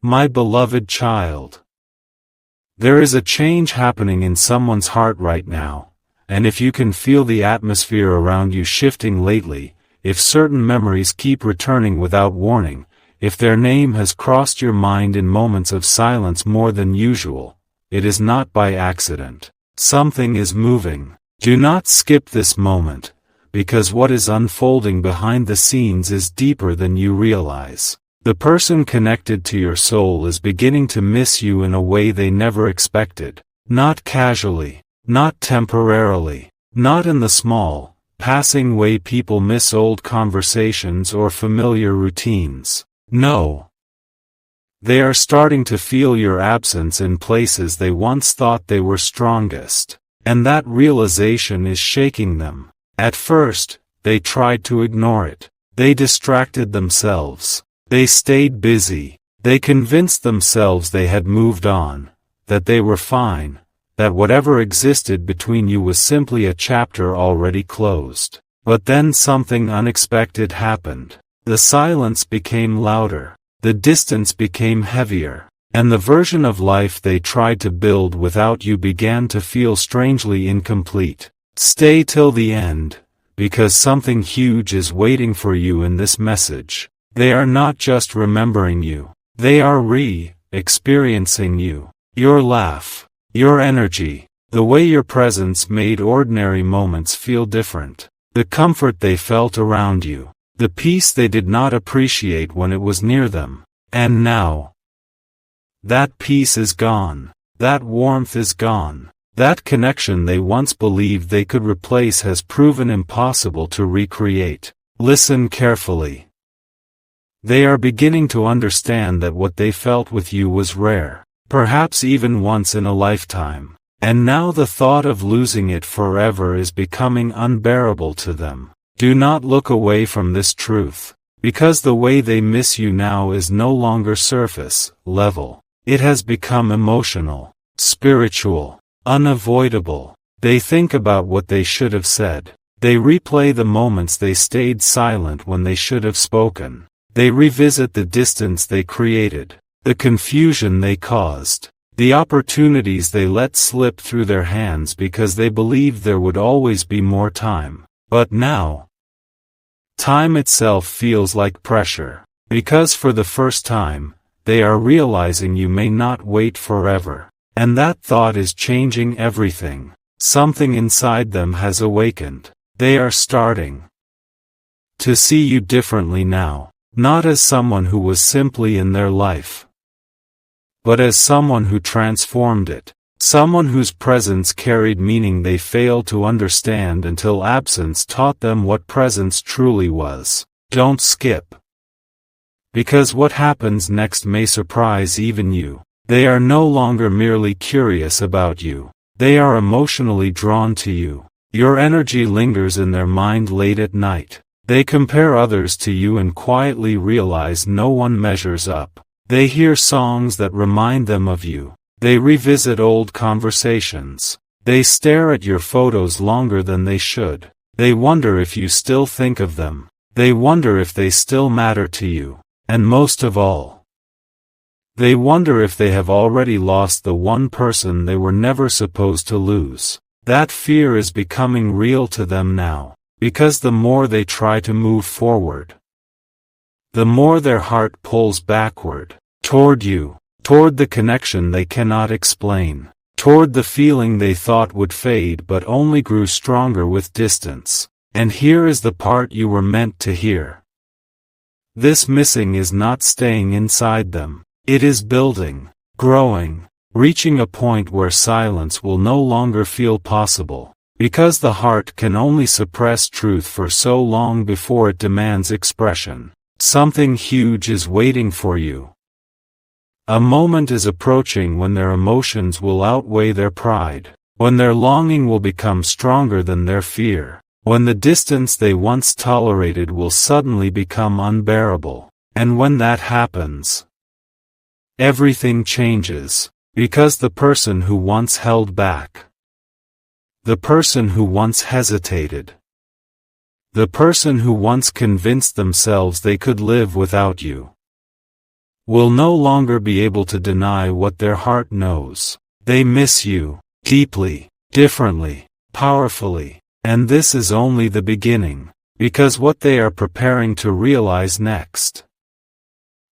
My beloved child. There is a change happening in someone's heart right now, and if you can feel the atmosphere around you shifting lately, if certain memories keep returning without warning, if their name has crossed your mind in moments of silence more than usual, it is not by accident. Something is moving. Do not skip this moment, because what is unfolding behind the scenes is deeper than you realize. The person connected to your soul is beginning to miss you in a way they never expected. Not casually, not temporarily, not in the small, passing way people miss old conversations or familiar routines. No. They are starting to feel your absence in places they once thought they were strongest, and that realization is shaking them. At first, they tried to ignore it. They distracted themselves. They stayed busy. They convinced themselves they had moved on, that they were fine, that whatever existed between you was simply a chapter already closed. But then something unexpected happened. The silence became louder. The distance became heavier, and the version of life they tried to build without you began to feel strangely incomplete. Stay till the end, because something huge is waiting for you in this message. They are not just remembering you. They are re-experiencing you. Your laugh, your energy, the way your presence made ordinary moments feel different. The comfort they felt around you. The peace they did not appreciate when it was near them. And now, that peace is gone. That warmth is gone. That connection they once believed they could replace has proven impossible to recreate. Listen carefully. They are beginning to understand that what they felt with you was rare, perhaps even once in a lifetime. And now the thought of losing it forever is becoming unbearable to them. Do not look away from this truth, because the way they miss you now is no longer surface level. It has become emotional, spiritual, unavoidable. They think about what they should have said. They replay the moments they stayed silent when they should have spoken. They revisit the distance they created, the confusion they caused, the opportunities they let slip through their hands because they believed there would always be more time. But now, time itself feels like pressure, because for the first time, they are realizing you may not wait forever. And that thought is changing everything. Something inside them has awakened. They are starting to see you differently now, not as someone who was simply in their life, but as someone who transformed it. Someone whose presence carried meaning they failed to understand until absence taught them what presence truly was. Don't skip, because what happens next may surprise even you. They are no longer merely curious about you. They are emotionally drawn to you. Your energy lingers in their mind late at night. They compare others to you and quietly realize no one measures up. They hear songs that remind them of you. They revisit old conversations. They stare at your photos longer than they should. They wonder if you still think of them. They wonder if they still matter to you. And most of all, they wonder if they have already lost the one person they were never supposed to lose. That fear is becoming real to them now, because the more they try to move forward, the more their heart pulls backward, toward you. Toward the connection they cannot explain, toward the feeling they thought would fade but only grew stronger with distance. And here is the part you were meant to hear. This missing is not staying inside them. It is building, growing, reaching a point where silence will no longer feel possible, because the heart can only suppress truth for so long before it demands expression. Something huge is waiting for you. A moment is approaching when their emotions will outweigh their pride, when their longing will become stronger than their fear, when the distance they once tolerated will suddenly become unbearable. And when that happens, everything changes, because the person who once held back, the person who once hesitated, the person who once convinced themselves they could live without you, will no longer be able to deny what their heart knows. They miss you, deeply, differently, powerfully, and this is only the beginning, because what they are preparing to realize next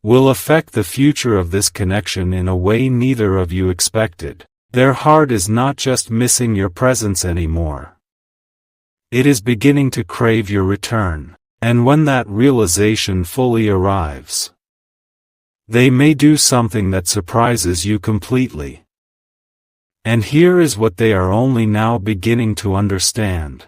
will affect the future of this connection in a way neither of you expected. Their heart is not just missing your presence anymore. It is beginning to crave your return, and when that realization fully arrives, they may do something that surprises you completely. And here is what they are only now beginning to understand.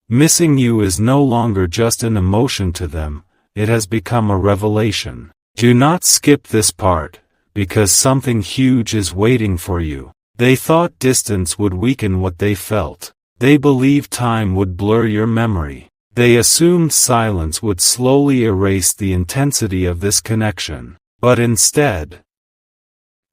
Missing you is no longer just an emotion to them, it has become a revelation. Do not skip this part, because something huge is waiting for you. They thought distance would weaken what they felt. They believed time would blur your memory. They assumed silence would slowly erase the intensity of this connection. But instead,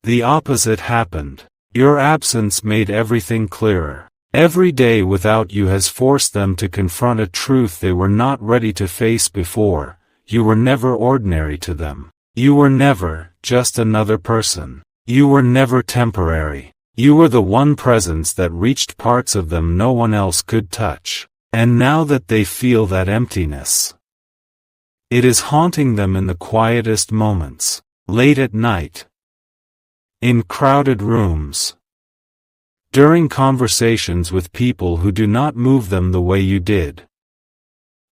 the opposite happened. Your absence made everything clearer. Every day without you has forced them to confront a truth they were not ready to face before. You were never ordinary to them. You were never just another person. You were never temporary. You were the one presence that reached parts of them no one else could touch. And now that they feel that emptiness, it is haunting them in the quietest moments, late at night, in crowded rooms, during conversations with people who do not move them the way you did.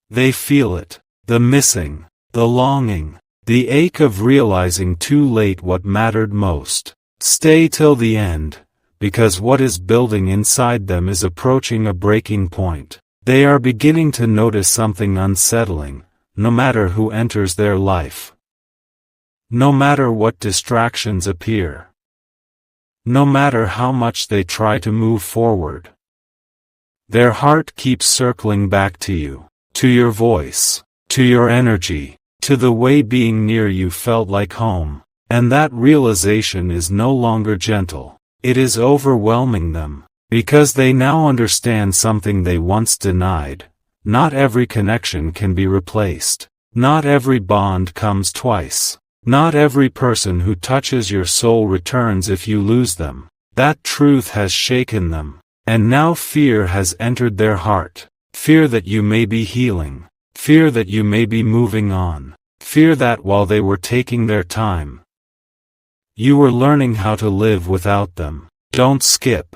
They feel it, the missing, the longing, the ache of realizing too late what mattered most. Stay till the end, because what is building inside them is approaching a breaking point. They are beginning to notice something unsettling, no matter who enters their life. No matter what distractions appear. No matter how much they try to move forward. Their heart keeps circling back to you, to your voice, to your energy, to the way being near you felt like home. And that realization is no longer gentle. It is overwhelming them. Because they now understand something they once denied. Not every connection can be replaced. Not every bond comes twice. Not every person who touches your soul returns if you lose them. That truth has shaken them. And now fear has entered their heart. Fear that you may be healing. Fear that you may be moving on. Fear that while they were taking their time, you were learning how to live without them. Don't skip.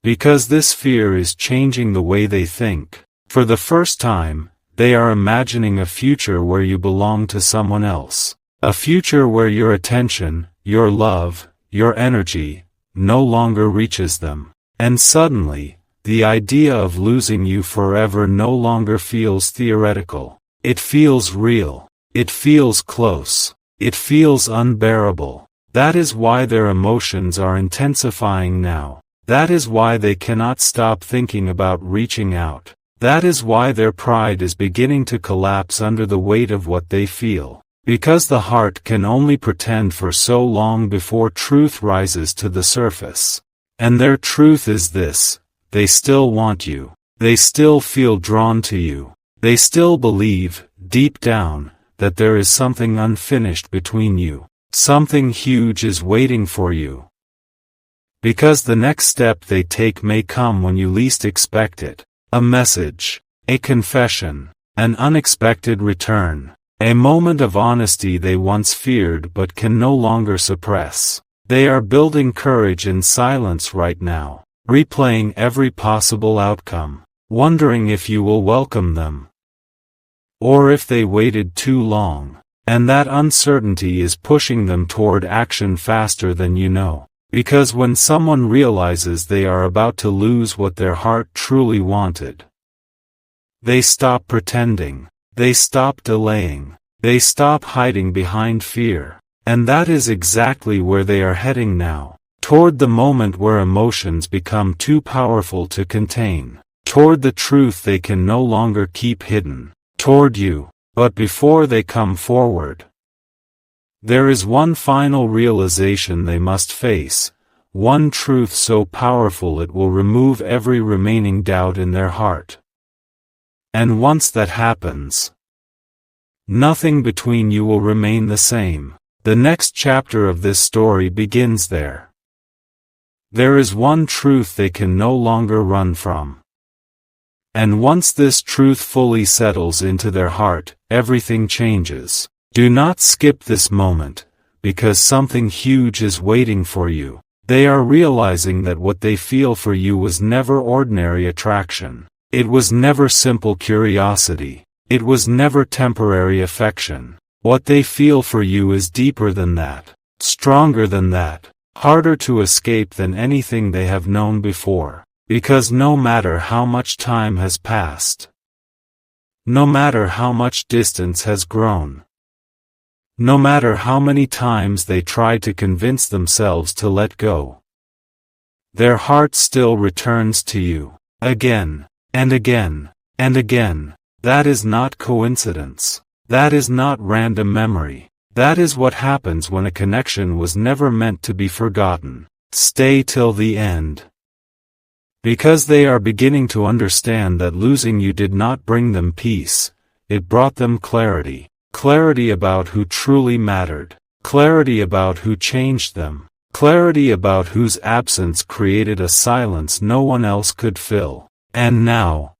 Because this fear is changing the way they think. For the first time, they are imagining a future where you belong to someone else. A future where your attention, your love, your energy, no longer reaches them. And suddenly, the idea of losing you forever no longer feels theoretical. It feels real. It feels close. It feels unbearable. That is why their emotions are intensifying now. That is why they cannot stop thinking about reaching out. That is why their pride is beginning to collapse under the weight of what they feel. Because the heart can only pretend for so long before truth rises to the surface. And their truth is this: they still want you. They still feel drawn to you. They still believe, deep down, that there is something unfinished between you. Something huge is waiting for you. Because the next step they take may come when you least expect it. A message, a confession, an unexpected return, a moment of honesty they once feared but can no longer suppress. They are building courage in silence right now, replaying every possible outcome, wondering if you will welcome them, or if they waited too long. And that uncertainty is pushing them toward action faster than you know. Because when someone realizes they are about to lose what their heart truly wanted, they stop pretending, they stop delaying, they stop hiding behind fear. And that is exactly where they are heading now. Toward the moment where emotions become too powerful to contain. Toward the truth they can no longer keep hidden. Toward you. But before they come forward, there is one final realization they must face, one truth so powerful it will remove every remaining doubt in their heart. And once that happens, Nothing between you will remain the same. The next chapter of this story begins there. There is one truth they can no longer run from. And once this truth fully settles into their heart, everything changes. Do not skip this moment, because something huge is waiting for you. They are realizing that what they feel for you was never ordinary attraction. It was never simple curiosity. It was never temporary affection. What they feel for you is deeper than that, stronger than that, harder to escape than anything they have known before. Because no matter how much time has passed, no matter how much distance has grown, no matter how many times they tried to convince themselves to let go, their heart still returns to you, again, and again, and again. That is not coincidence. That is not random memory. That is what happens when a connection was never meant to be forgotten. Stay till the end. Because they are beginning to understand that losing you did not bring them peace, it brought them clarity. Clarity about who truly mattered. Clarity about who changed them. Clarity about whose absence created a silence no one else could fill. And now,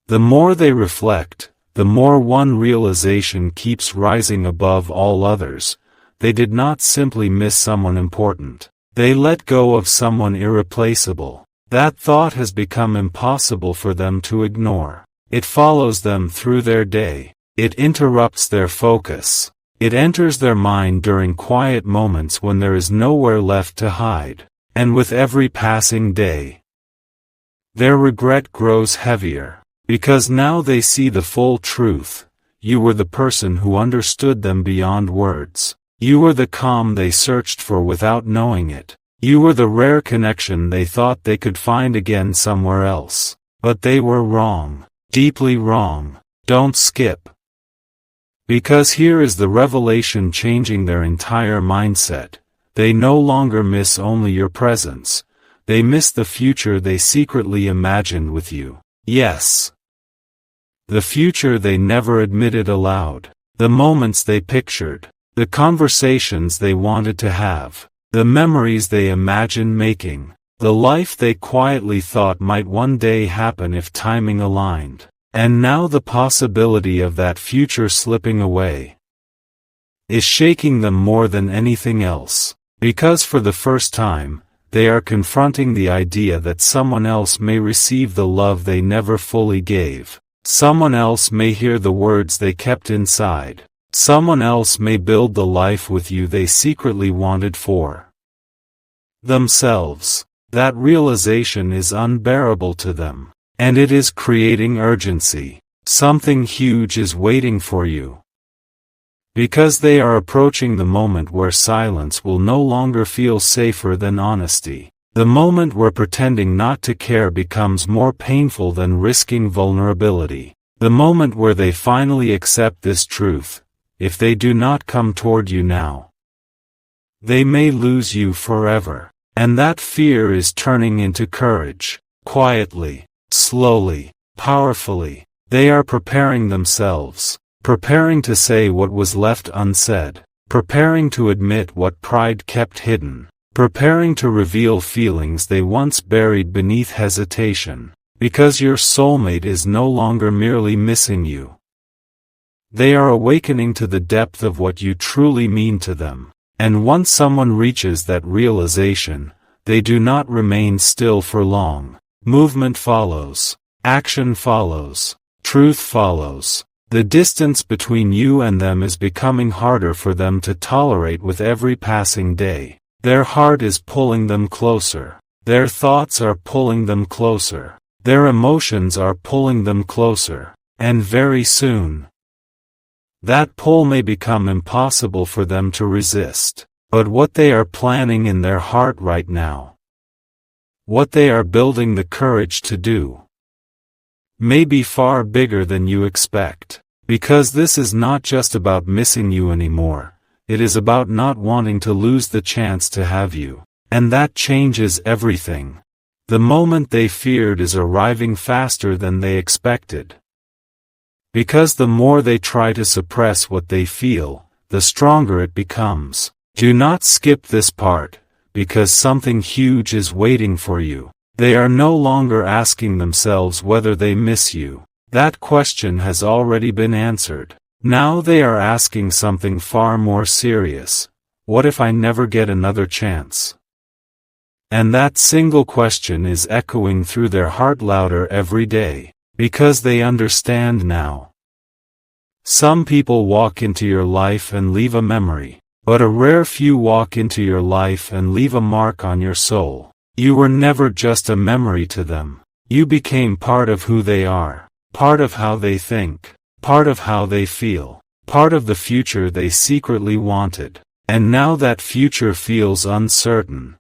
the more they reflect, the more one realization keeps rising above all others. They did not simply miss someone important. They let go of someone irreplaceable. That thought has become impossible for them to ignore. It follows them through their day. It interrupts their focus. It enters their mind during quiet moments when there is nowhere left to hide. And with every passing day, their regret grows heavier. Because now they see the full truth. You were the person who understood them beyond words. You were the calm they searched for without knowing it. You were the rare connection they thought they could find again somewhere else. But they were wrong. Deeply wrong. Don't skip. Because here is the revelation changing their entire mindset. They no longer miss only your presence. They miss the future they secretly imagined with you. Yes. The future they never admitted aloud. The moments they pictured. The conversations they wanted to have. The memories they imagined making. The life they quietly thought might one day happen if timing aligned. And now the possibility of that future slipping away is shaking them more than anything else. Because for the first time, they are confronting the idea that someone else may receive the love they never fully gave. Someone else may hear the words they kept inside. Someone else may build the life with you they secretly wanted for themselves. That realization is unbearable to them. And it is creating urgency. Something huge is waiting for you. Because they are approaching the moment where silence will no longer feel safer than honesty. The moment where pretending not to care becomes more painful than risking vulnerability. The moment where they finally accept this truth. If they do not come toward you now, they may lose you forever. And that fear is turning into courage. Quietly, slowly, powerfully, they are preparing themselves. Preparing to say what was left unsaid. Preparing to admit what pride kept hidden. Preparing to reveal feelings they once buried beneath hesitation. Because your soulmate is no longer merely missing you. They are awakening to the depth of what you truly mean to them. And once someone reaches that realization, they do not remain still for long. Movement follows. Action follows. Truth follows. The distance between you and them is becoming harder for them to tolerate with every passing day. Their heart is pulling them closer. Their thoughts are pulling them closer. Their emotions are pulling them closer. And very soon, that pull may become impossible for them to resist. But what they are planning in their heart right now, what they are building the courage to do, may be far bigger than you expect. Because this is not just about missing you anymore. It is about not wanting to lose the chance to have you. And that changes everything. The moment they feared is arriving faster than they expected. Because the more they try to suppress what they feel, the stronger it becomes. Do not skip this part, because something huge is waiting for you. They are no longer asking themselves whether they miss you. That question has already been answered. Now they are asking something far more serious. What if I never get another chance? And that single question is echoing through their heart louder every day, because they understand now. Some people walk into your life and leave a memory, but a rare few walk into your life and leave a mark on your soul. You were never just a memory to them. You became part of who they are, part of how they think, part of how they feel, part of the future they secretly wanted. And now that future feels uncertain.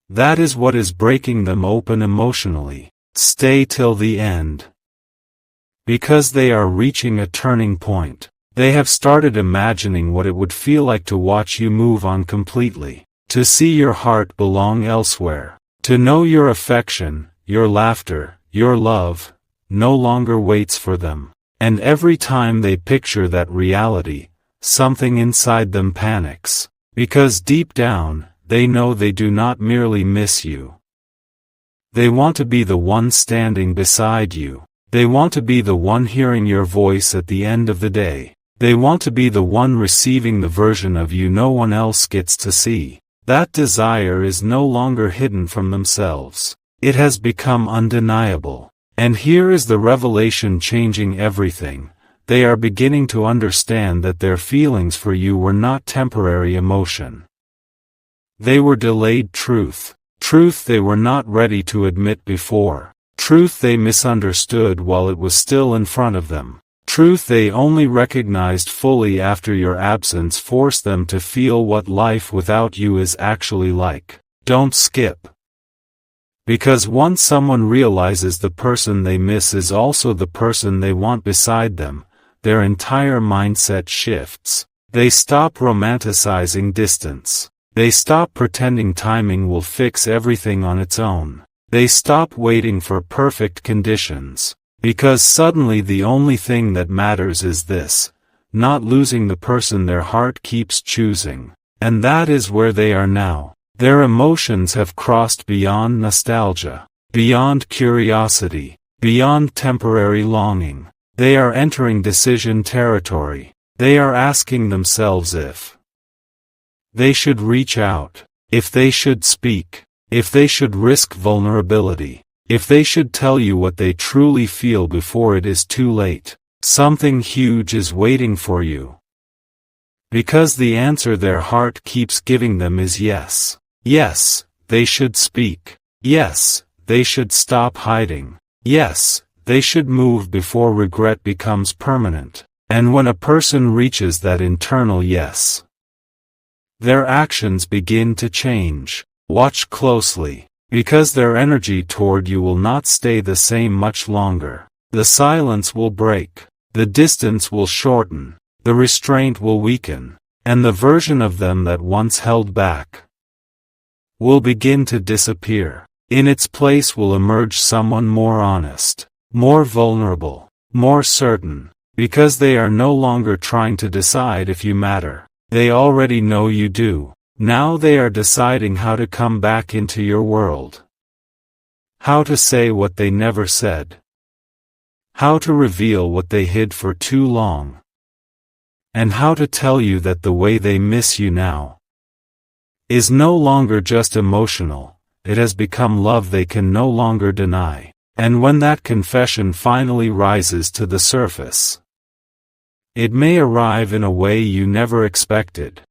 That is what is breaking them open emotionally. Stay till the end. Because they are reaching a turning point. They have started imagining what it would feel like to watch you move on completely. To see your heart belong elsewhere. To know your affection, your laughter, your love, no longer waits for them. And every time they picture that reality, something inside them panics. Because deep down, they know they do not merely miss you. They want to be the one standing beside you. They want to be the one hearing your voice at the end of the day. They want to be the one receiving the version of you no one else gets to see. That desire is no longer hidden from themselves. It has become undeniable. And here is the revelation changing everything. They are beginning to understand that their feelings for you were not temporary emotion. They were delayed truth. Truth they were not ready to admit before. Truth they misunderstood while it was still in front of them. Truth they only recognized fully after your absence forced them to feel what life without you is actually like. Don't skip. Because once someone realizes the person they miss is also the person they want beside them, their entire mindset shifts. They stop romanticizing distance. They stop pretending timing will fix everything on its own. They stop waiting for perfect conditions. Because suddenly the only thing that matters is this, not losing the person their heart keeps choosing. And that is where they are now. Their emotions have crossed beyond nostalgia, beyond curiosity, beyond temporary longing. They are entering decision territory. They are asking themselves if they should reach out, if they should speak, if they should risk vulnerability. If they should tell you what they truly feel before it is too late. Something huge is waiting for you. Because the answer their heart keeps giving them is yes. Yes, they should speak. Yes, they should stop hiding. Yes, they should move before regret becomes permanent. And when a person reaches that internal yes, their actions begin to change. Watch closely. Because their energy toward you will not stay the same much longer. The silence will break. The distance will shorten. The restraint will weaken. And the version of them that once held back will begin to disappear. In its place will emerge someone more honest, more vulnerable, more certain. Because they are no longer trying to decide if you matter. They already know you do. Now they are deciding how to come back into your world. How to say what they never said. How to reveal what they hid for too long. And how to tell you that the way they miss you now is no longer just emotional, it has become love they can no longer deny. And when that confession finally rises to the surface, it may arrive in a way you never expected.